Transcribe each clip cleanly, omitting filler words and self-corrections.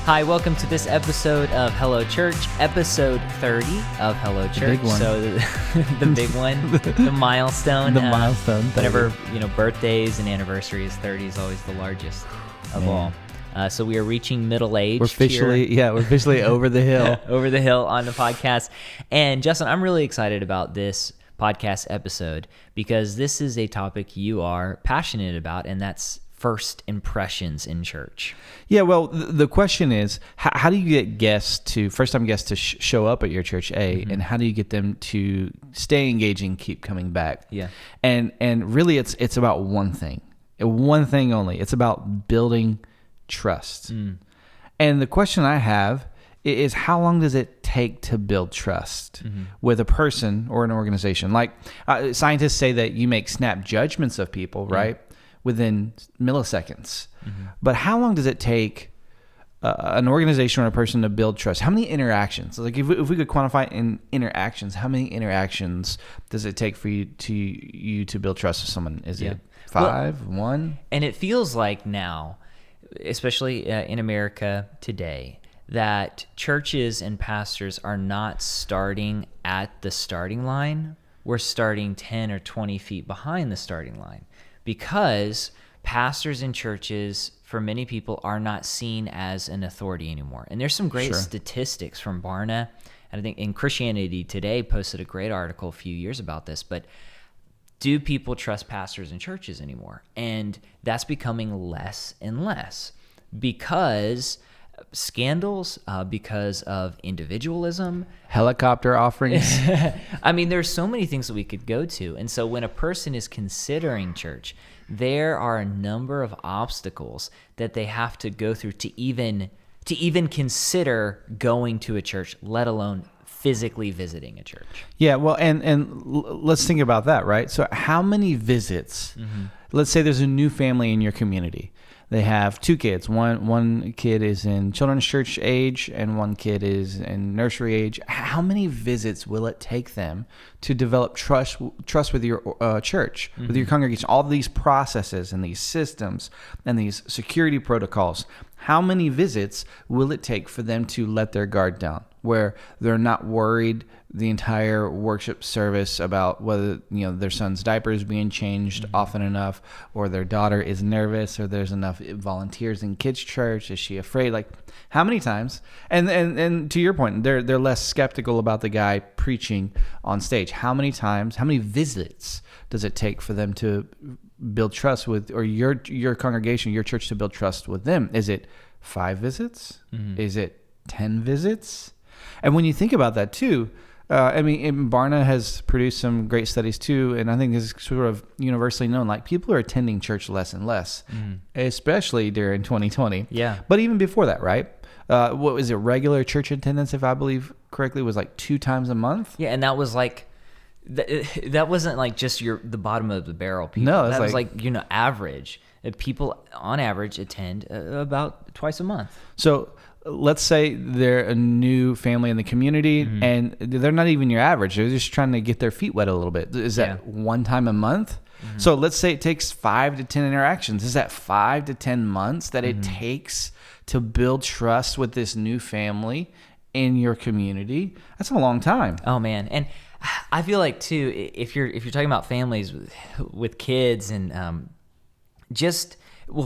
Hi, welcome to this episode of Hello Church, episode 30 of Hello Church. The big one. So the big one, the milestone. The milestone. 30. Whenever, birthdays and anniversaries, 30 is always the largest of all. So we are reaching middle age. We're officially over the hill. Over the hill on the podcast. And Justin, I'm really excited about this podcast episode because this is a topic you are passionate about, and that's first impressions in church. Yeah, well, the question is, how do you get first-time guests to show up at your church, and how do you get them to stay engaging, keep coming back? Yeah. And really, it's about one thing only. It's about building trust. And the question I have is, how long does it take to build trust with a person or an organization? Like scientists say that you make snap judgments of people, right? Within milliseconds. But how long does it take an organization or a person to build trust? How many interactions? Like if we could quantify in interactions, how many interactions does it take for you to build trust with someone? Is it 5, 1? And it feels like now, especially in America today, that churches and pastors are not starting at the starting line. We're starting 10 or 20 feet behind the starting line. Because pastors in churches, for many people, are not seen as an authority anymore. And there's some great statistics from Barna, and I think in Christianity Today posted a great article a few years about this, but do people trust pastors in churches anymore? And that's becoming less and less because scandals, because of individualism, helicopter offerings. I mean, there's so many things that we could go to. And so when a person is considering church, there are a number of obstacles that they have to go through to even consider going to a church, let alone physically visiting a church. Yeah, well, and let's think about that, right? So how many visits, let's say there's a new family in your community. They have 2 kids. One kid is in children's church age and one kid is in nursery age. How many visits will it take them to develop trust with your church, with your congregation? All these processes and these systems and these security protocols. How many visits will it take for them to let their guard down, where they're not worried the entire worship service about whether their son's diaper is being changed often enough, or their daughter is nervous, or there's enough volunteers in kids' church? Is she afraid? Like, how many times? And to your point, they're less skeptical about the guy preaching on stage. How many times? How many visits does it take for them to build trust with, or your congregation, your church, to build trust with them? Is it 5 visits? Is it 10 visits? And when you think about that too, Barna has produced some great studies too, and I think this is sort of universally known. Like, people are attending church less and less, especially during 2020. Yeah. But even before that, right? What was it? Regular church attendance, if I believe correctly, was like 2 times a month. Yeah, and that was like, that wasn't like just the bottom of the barrel people. No, that was like average. People on average attend about twice a month. So let's say they're a new family in the community and they're not even your average. They're just trying to get their feet wet a little bit. Is that 1 time a month? So let's say it takes 5 to 10 interactions. Is that 5 to 10 months that it takes to build trust with this new family in your community? That's a long time. Oh man. And I feel like too, if you're talking about families with kids and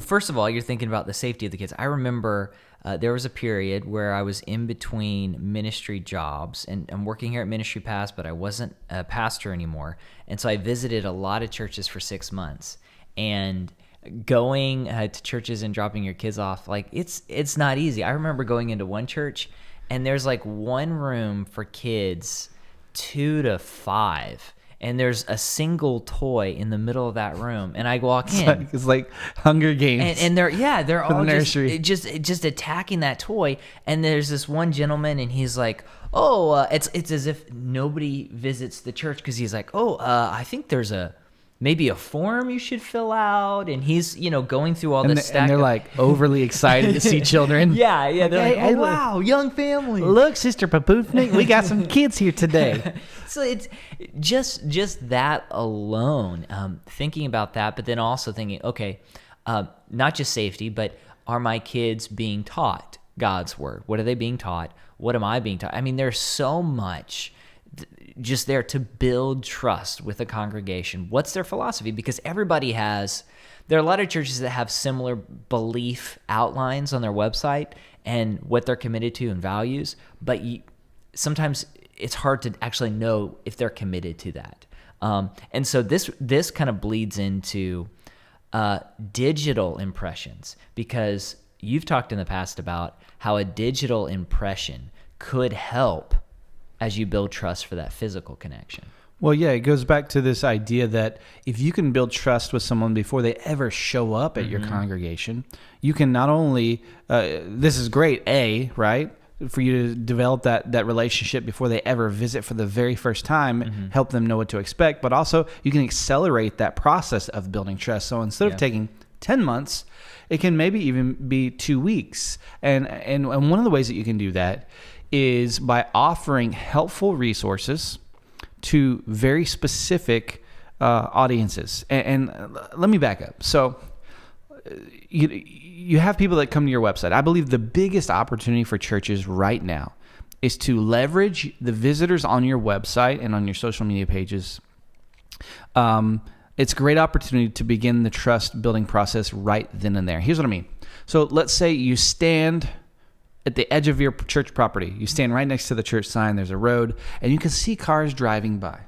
first of all, you're thinking about the safety of the kids. I remember there was a period where I was in between ministry jobs, and I'm working here at Ministry Pass, but I wasn't a pastor anymore. And so I visited a lot of churches for 6 months, and going to churches and dropping your kids off, like it's not easy. I remember going into one church and there's like one room for kids 2 to 5. And there's a single toy in the middle of that room, and I walk in. It's like Hunger Games. And they're all nursery. just attacking that toy. And there's this one gentleman, and he's like, it's as if nobody visits the church, because he's like, I think there's maybe a form you should fill out, and he's going through all this stack. And they're like overly excited to see children. Yeah, they're hey, wow, young family. Look, Sister Papufnik, we got some kids here today. So it's just that alone, thinking about that, but then also thinking, okay, not just safety, but are my kids being taught God's word? What are they being taught? What am I being taught? I mean, there's so much just there to build trust with a congregation. What's their philosophy? Because everybody there are a lot of churches that have similar belief outlines on their website and what they're committed to and values, but sometimes it's hard to actually know if they're committed to that. And so this kind of bleeds into digital impressions, because you've talked in the past about how a digital impression could help as you build trust for that physical connection. Well, yeah, it goes back to this idea that if you can build trust with someone before they ever show up at your congregation, you can not only, this is great, right? For you to develop that relationship before they ever visit for the very first time, help them know what to expect, but also you can accelerate that process of building trust. So instead of taking 10 months, it can maybe even be 2 weeks. And one of the ways that you can do that is by offering helpful resources to very specific audiences. And let me back up. So you have people that come to your website. I believe the biggest opportunity for churches right now is to leverage the visitors on your website and on your social media pages. It's a great opportunity to begin the trust building process right then and there. Here's what I mean. So let's say you stand at the edge of your church property. You stand right next to the church sign. There's a road, and you can see cars driving by.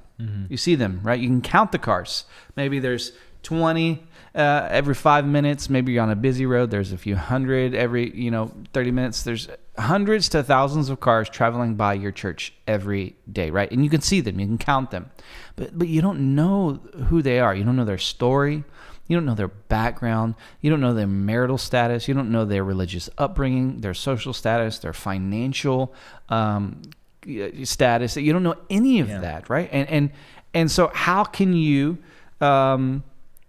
You see them, right? You can count the cars. Maybe there's 20 every 5 minutes. Maybe you're on a busy road. There's a few hundred every 30 minutes. There's hundreds to thousands of cars traveling by your church every day, right? And you can see them. You can count them. But you don't know who they are. You don't know their story. You don't know their background. You don't know their marital status. You don't know their religious upbringing, their social status, their financial status. You don't know any of that, right? And so how can you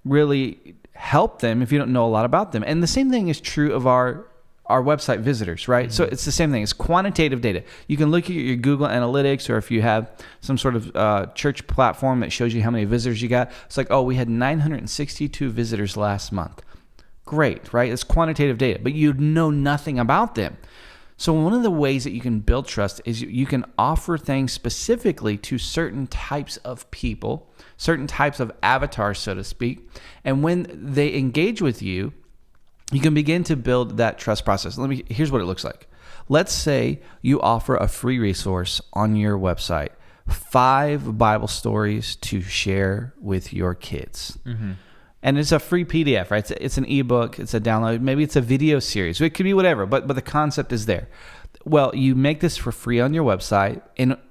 really help them if you don't know a lot about them? And the same thing is true of our website visitors, right? So it's the same thing. It's quantitative data. You can look at your Google Analytics, or if you have some sort of church platform that shows you how many visitors you got. It's like, oh, we had 962 visitors last month. Great, right? It's quantitative data, but you know nothing about them. So one of the ways that you can build trust is you can offer things specifically to certain types of people, certain types of avatars, so to speak. And when they engage with you, you can begin to build that trust process. Here's what it looks like. Let's say you offer a free resource on your website, 5 Bible stories to share with your kids. And it's a free PDF, right? It's an ebook, it's a download, maybe it's a video series. It could be whatever, but the concept is there. Well, you make this for free on your website.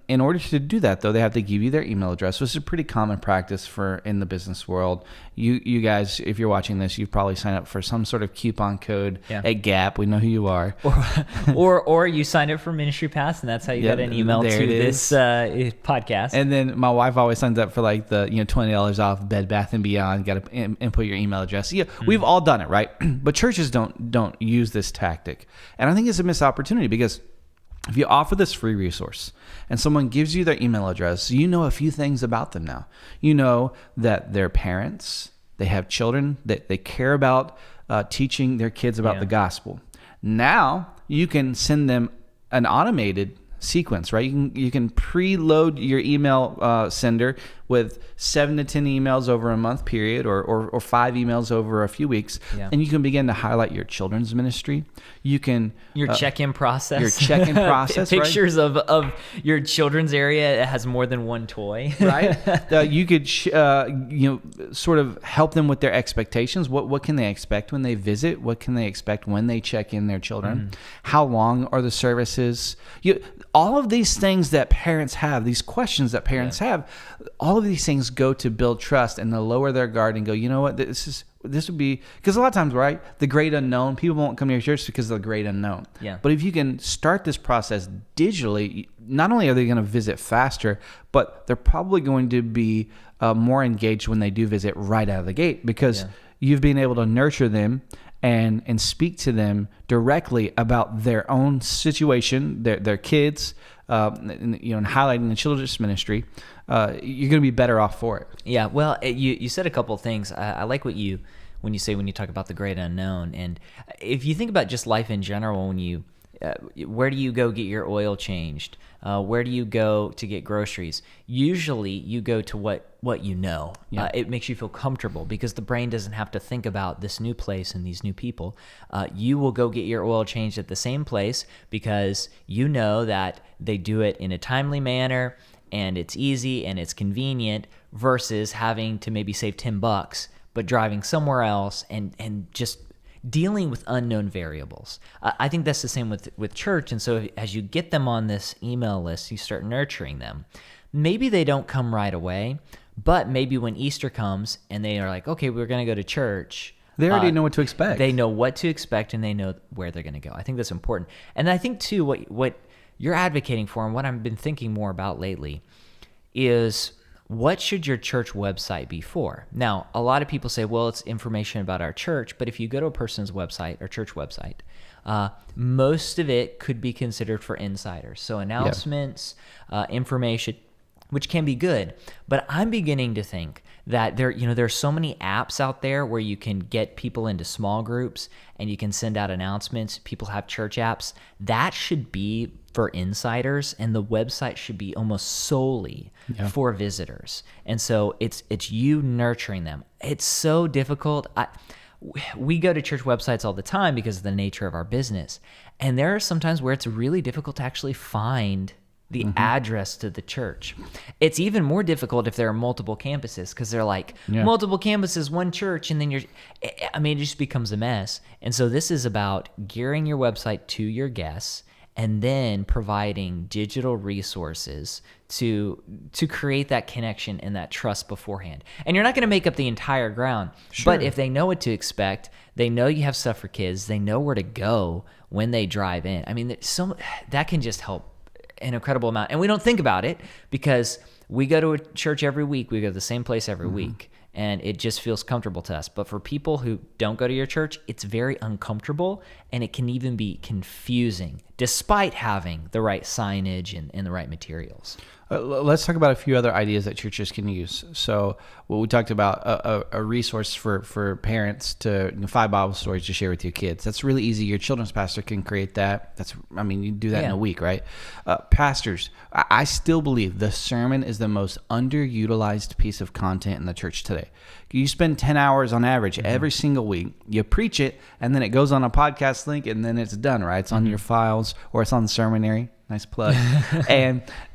In order to do that, though, they have to give you their email address, which is a pretty common practice in the business world. You guys, if you're watching this, you've probably signed up for some sort of coupon code at Gap. We know who you are. Or you signed up for Ministry Pass, and that's how you got an email to this podcast. And then my wife always signs up for like the $20 off Bed Bath & Beyond. Got to input your email address. Yeah, we've all done it, right? But churches don't use this tactic, and I think it's a missed opportunity, because if you offer this free resource and someone gives you their email address, you know a few things about them now. You know that they're parents, they have children, that they care about teaching their kids about the gospel. Now you can send them an automated sequence, right? You can preload your email sender with 7 to 10 emails over a month period, or 5 emails over a few weeks, and you can begin to highlight your children's ministry. You can your check-in process, pictures right? of your children's area. It has more than one toy, right? You could sort of help them with their expectations. What can they expect when they visit? What can they expect when they check in their children? How long are the services? All of these things that parents have, these questions that parents have, all of these things go to build trust and to lower their guard and go, you know what, this would be, because a lot of times, right, the great unknown, people won't come to your church because of the great unknown. But if you can start this process digitally, not only are they going to visit faster, but they're probably going to be more engaged when they do visit right out of the gate, because you've been able to nurture them and speak to them directly about their own situation, their kids, and highlighting the children's ministry. You're going to be better off for it. Yeah, well, you said a couple of things. I like when you talk about the great unknown, and if you think about just life in general, when you where do you go get your oil changed? Where do you go to get groceries? Usually you go to what you know. Yeah. It makes you feel comfortable because the brain doesn't have to think about this new place and these new people. You will go get your oil changed at the same place because you know that they do it in a timely manner and it's easy and it's convenient versus having to maybe save $10 but driving somewhere else and just dealing with unknown variables. I think that's the same with church. And so as you get them on this email list, you start nurturing them. Maybe they don't come right away, but maybe when Easter comes and they are like, okay, we're going to go to church. They already know what to expect. They know what to expect and they know where they're going to go. I think that's important. And I think too, what you're advocating for and what I've been thinking more about lately is, what should your church website be for? Now, a lot of people say, well, it's information about our church, but if you go to a person's website or church website, most of it could be considered for insiders. So announcements, information, which can be good. But I'm beginning to think that there's so many apps out there where you can get people into small groups and you can send out announcements. People have church apps. That should be for insiders, and the website should be almost solely for visitors. And so it's you nurturing them. It's so difficult. We go to church websites all the time because of the nature of our business. And there are some times where it's really difficult to actually find the address to the church. It's even more difficult if there are multiple campuses because they're like multiple campuses, one church, and then it just becomes a mess. And so this is about gearing your website to your guests and then providing digital resources to create that connection and that trust beforehand. And you're not going to make up the entire ground, but if they know what to expect, they know you have stuff for kids, they know where to go when they drive in. I mean, that can just help an incredible amount. And we don't think about it because we go to a church every week. We go to the same place every week. And it just feels comfortable to us. But for people who don't go to your church, it's very uncomfortable and it can even be confusing despite having the right signage and the right materials. Let's talk about a few other ideas that churches can use. So we talked about a resource for parents to 5 Bible stories to share with your kids. That's really easy. Your children's pastor can create that. You do that in a week, right? Pastors, I still believe the sermon is the most underutilized piece of content in the church today. You spend 10 hours on average every single week. You preach it, and then it goes on a podcast link, and then it's done, right? It's on your files, or it's on Sermonary. Nice plug.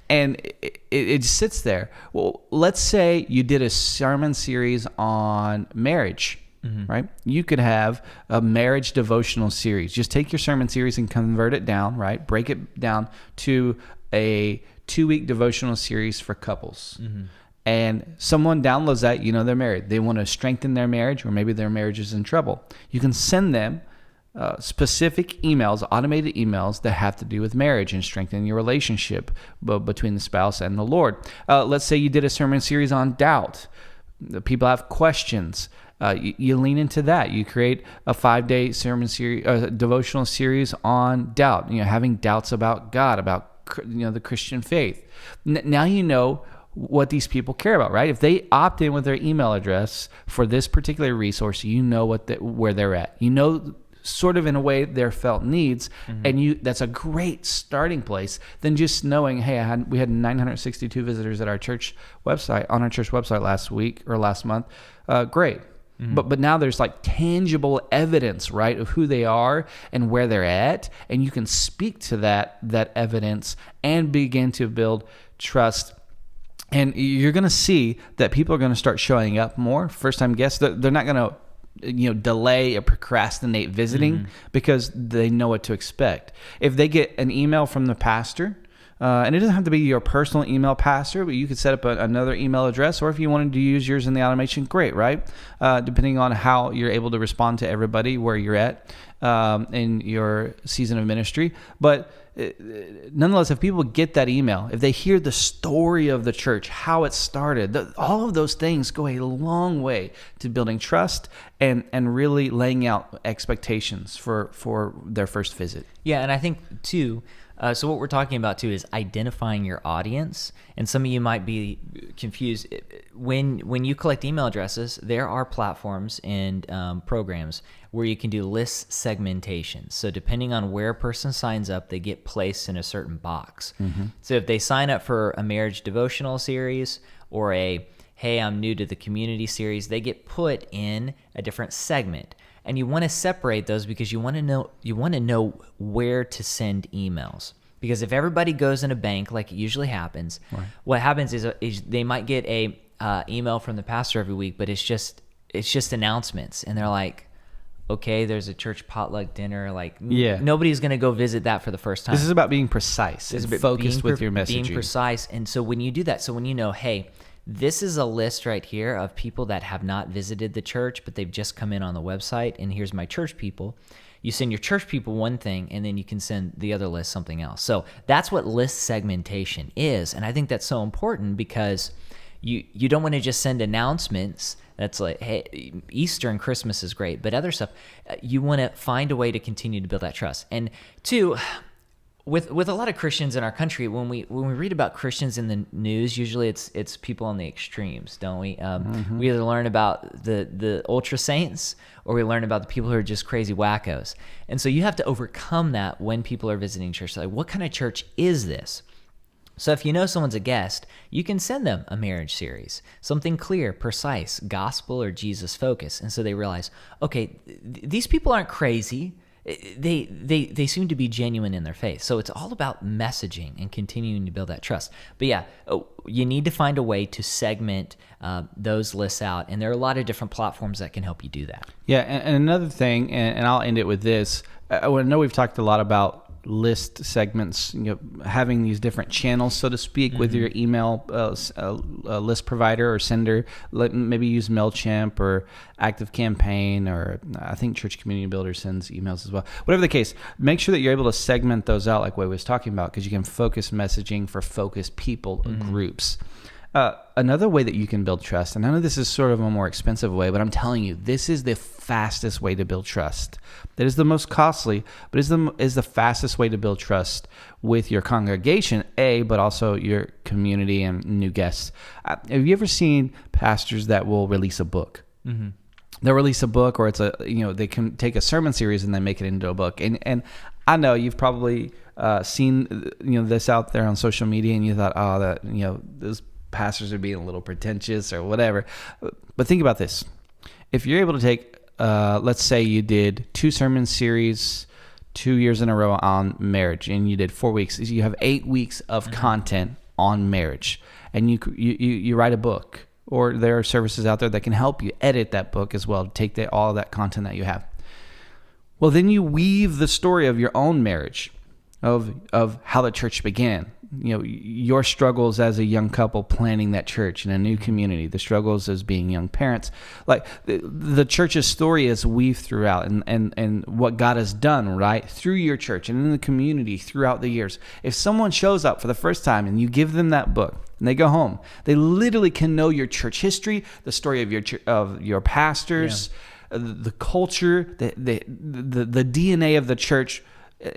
And it just sits there. Well, let's say you did a sermon series on marriage, right? You could have a marriage devotional series. Just take your sermon series and convert it down, right? Break it down to a 2-week devotional series for couples. And someone downloads that, they're married. They want to strengthen their marriage, or maybe their marriage is in trouble. You can send them specific emails, automated emails that have to do with marriage and strengthening your relationship between the spouse and the Lord. Let's say you did a sermon series on doubt. The people have questions. You lean into that. You create a 5-day sermon series, devotional series on doubt. Having doubts about God, about the Christian faith. Now you know what these people care about, right? If they opt in with their email address for this particular resource, you know where they're at. Sort of in a way their felt needs, and that's a great starting place than just knowing, hey, we had 962 visitors at our church website, last week or last month. Great. But now there's like tangible evidence, right, of who they are and where they're at, and you can speak to that evidence and begin to build trust. And you're going to see that people are going to start showing up more. First-time guests, they're not going to delay or procrastinate visiting because they know what to expect. If they get an email from the pastor, and it doesn't have to be your personal email pastor, but you could set up another email address, or if you wanted to use yours in the automation, great, right? Depending on how you're able to respond to everybody where you're at in your season of ministry. But nonetheless, if people get that email, if they hear the story of the church, how it started, all of those things go a long way to building trust and really laying out expectations for their first visit. Yeah, and I think too, So what we're talking about too is identifying your audience. And some of you might be confused. When you collect email addresses, there are platforms and programs where you can do list segmentation. So depending on where a person signs up, they get placed in a certain box. So if they sign up for a marriage devotional series or a hey, I'm new to the community series, they get put in a different segment. And you want to separate those because you want to know where to send emails. Because if everybody goes in a bank, like it usually happens, right, what happens is they might get a email from the pastor every week, but it's just announcements, and they're like, okay, there's a church potluck dinner. Like, nobody's going to go visit that for the first time. This is about being precise and focused with your messaging. Being precise, and so when you do that, so when you know, hey, this is a list right here of people that have not visited the church, but they've just come in on the website, and here's my church people. You send your church people one thing, and then you can send the other list something else. So that's what list segmentation is, and I think that's so important because you don't want to just send announcements. That's like, hey, Easter and Christmas is great, but other stuff, you want to find a way to continue to build that trust. And two, with a lot of Christians in our country, when we read about Christians in the news, usually it's people on the extremes, don't we? We either learn about the ultra saints or we learn about the people who are just crazy wackos. And so you have to overcome that when people are visiting church. Like, what kind of church is this? So if you know someone's a guest, you can send them a marriage series, something clear, precise, gospel or Jesus focus. And so they realize, okay, these people aren't crazy. They seem to be genuine in their faith. So it's all about messaging and continuing to build that trust. But yeah, you need to find a way to segment those lists out. And there are a lot of different platforms that can help you do that. Yeah, and another thing, and I'll end it with this. I know we've talked a lot about list segments, having these different channels, so to speak, with your email list provider or sender. Maybe use MailChimp or ActiveCampaign, or I think Church Community Builder sends emails as well. Whatever the case, make sure that you're able to segment those out like Wade was talking about, because you can focus messaging for focused people groups. Another way that you can build trust, and I know this is sort of a more expensive way, but I'm telling you, this is the fastest way to build trust. That is the most costly, but is the fastest way to build trust with your congregation, but also your community and new guests. Have you ever seen pastors that will release a book? They'll release a book, or it's they can take a sermon series and then make it into a book. And I know you've probably seen this out there on social media, and you thought, those pastors are being a little pretentious or whatever. But think about this. If you're able to take, let's say you did 2 sermon series 2 years in a row on marriage, and you did 4 weeks, you have 8 weeks of content on marriage, and you write a book, or there are services out there that can help you edit that book as well, take all of that content that you have. Well, then you weave the story of your own marriage, of how the church began. Your struggles as a young couple planning that church in a new community, the struggles as being young parents. Like the church's story is weaved throughout, and what God has done, right, through your church and in the community throughout the years. If someone shows up for the first time and you give them that book and they go home, they literally can know your church history, the story of your pastors, the culture, the DNA of the church.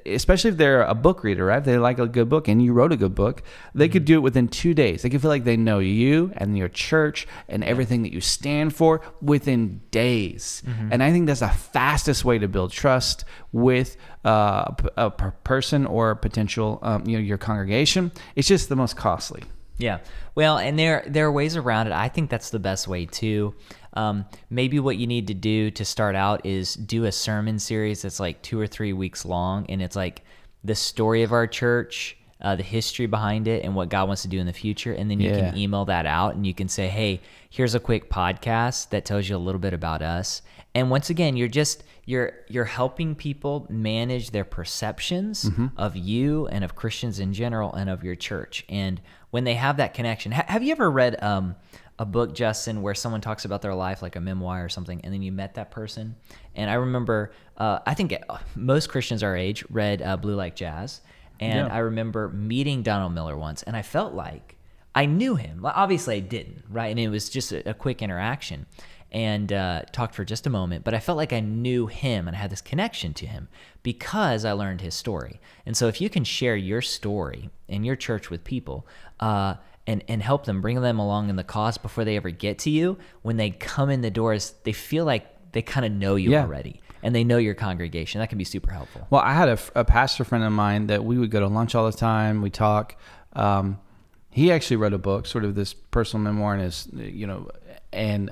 Especially if they're a book reader, right? If they like a good book and you wrote a good book, they could do it within 2 days. They could feel like they know you and your church and everything that you stand for within days. And I think that's the fastest way to build trust with a person or potential, your congregation. It's just the most costly. Yeah. Well, and there are ways around it. I think that's the best way too. Maybe what you need to do to start out is do a sermon series that's like 2 or 3 weeks long, and it's like the story of our church, the history behind it, and what God wants to do in the future. And then you can email that out, and you can say, hey, here's a quick podcast that tells you a little bit about us. And once again, you're helping people manage their perceptions of you and of Christians in general and of your church. And when they have that connection, have you ever read a book, Justin, where someone talks about their life, like a memoir or something, and then you met that person? And I remember, I think most Christians our age read Blue Like Jazz, and I remember meeting Donald Miller once, and I felt like I knew him. Obviously I didn't, right? And it was just a quick interaction. and talked for just a moment, but I felt like I knew him and I had this connection to him because I learned his story. And so if you can share your story in your church with people and help them, bring them along in the cause before they ever get to you, when they come in the doors, they feel like they kind of know you already. And they know your congregation. That can be super helpful. Well, I had a pastor friend of mine that we would go to lunch all the time. We talk. He actually wrote a book, sort of this personal memoir, and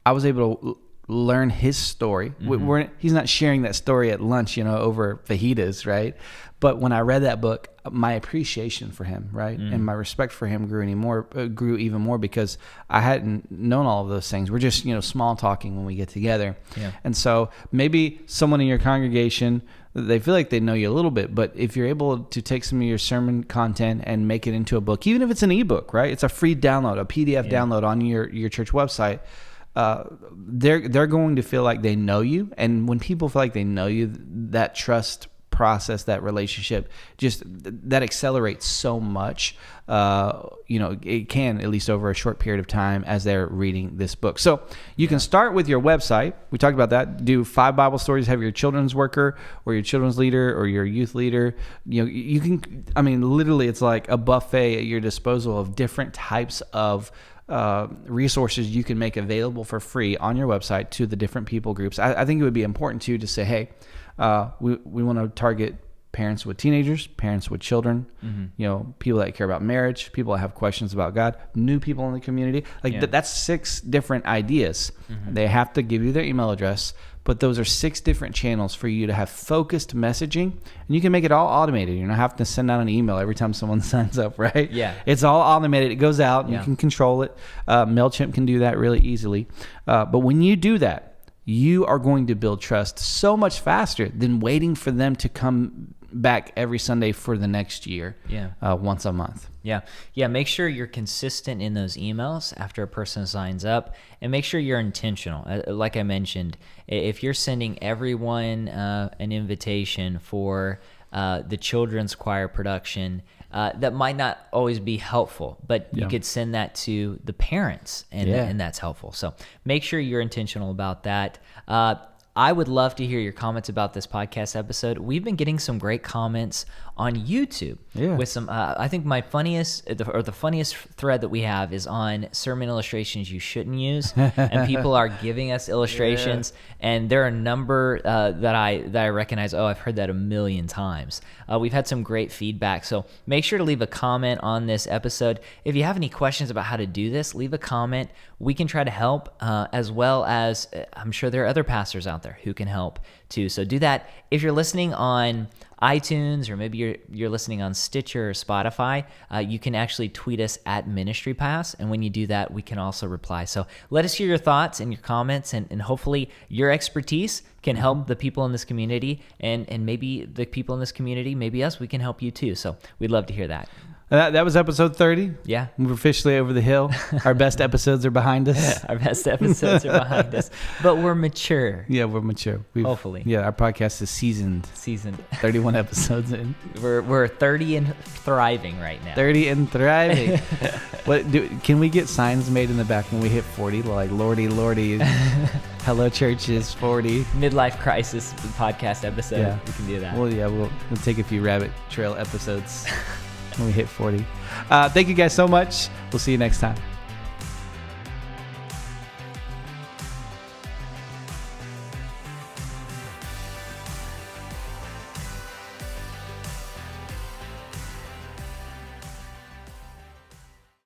I was able to learn his story. He's not sharing that story at lunch, over fajitas, right? But when I read that book, my appreciation for him, right, and my respect for him grew even more because I hadn't known all of those things. We're just, small talking when we get together. Yeah. And so maybe someone in your congregation, they feel like they know you a little bit, but if you're able to take some of your sermon content and make it into a book, even if it's an ebook, right? It's a free download, a PDF download on your church website. They're going to feel like they know you, and when people feel like they know you, that trust process, that relationship, just that accelerates so much. It can, at least over a short period of time, as they're reading this book. So you can start with your website. We talked about that. Do 5 Bible stories. Have your children's worker or your children's leader or your youth leader. You can. Literally, it's like a buffet at your disposal of different types of resources you can make available for free on your website to the different people groups. I think it would be important too to say, hey, we want to target parents with teenagers, parents with children, people that care about marriage, people that have questions about God, new people in the community. That's 6 different ideas. They have to give you their email address, but those are 6 different channels for you to have focused messaging, and you can make it all automated. You're not having to send out an email every time someone signs up, right? Yeah. It's all automated. It goes out, and you can control it. MailChimp can do that really easily. But when you do that, you are going to build trust so much faster than waiting for them to come back every Sunday for the next year, once a month. Yeah. Make sure you're consistent in those emails after a person signs up, and make sure you're intentional. Like I mentioned, if you're sending everyone an invitation for the children's choir production, that might not always be helpful, but you could send that to the parents, and that's helpful. So make sure you're intentional about that. I would love to hear your comments about this podcast episode. We've been getting some great comments on YouTube with some, I think the funniest thread that we have is on sermon illustrations you shouldn't use. And people are giving us illustrations, and there are a number that I recognize. Oh, I've heard that a million times. We've had some great feedback. So make sure to leave a comment on this episode. If you have any questions about how to do this, leave a comment. We can try to help, as well as I'm sure there are other pastors out there who can help too. So do that. If you're listening on iTunes, or maybe you're listening on Stitcher or Spotify, you can actually tweet us at Ministry Pass, and when you do that, we can also reply. So let us hear your thoughts and your comments, and hopefully your expertise can help the people in this community, and maybe the people in this community, maybe us, we can help you too. So we'd love to hear that. That was episode 30. Yeah. We're officially over the hill. Our best episodes are behind us. Our best episodes are behind us. But we're mature. Yeah, we're mature. Hopefully. Yeah, our podcast is seasoned. 31 episodes in. We're 30 and thriving right now. 30 and thriving. Can we get signs made in the back when we hit 40? Like, Lordy, Hello Church is 40. Midlife crisis podcast episode. Yeah. We can do that. Well, yeah, we'll take a few rabbit trail episodes when we hit 40. Thank you guys so much. We'll see you next time.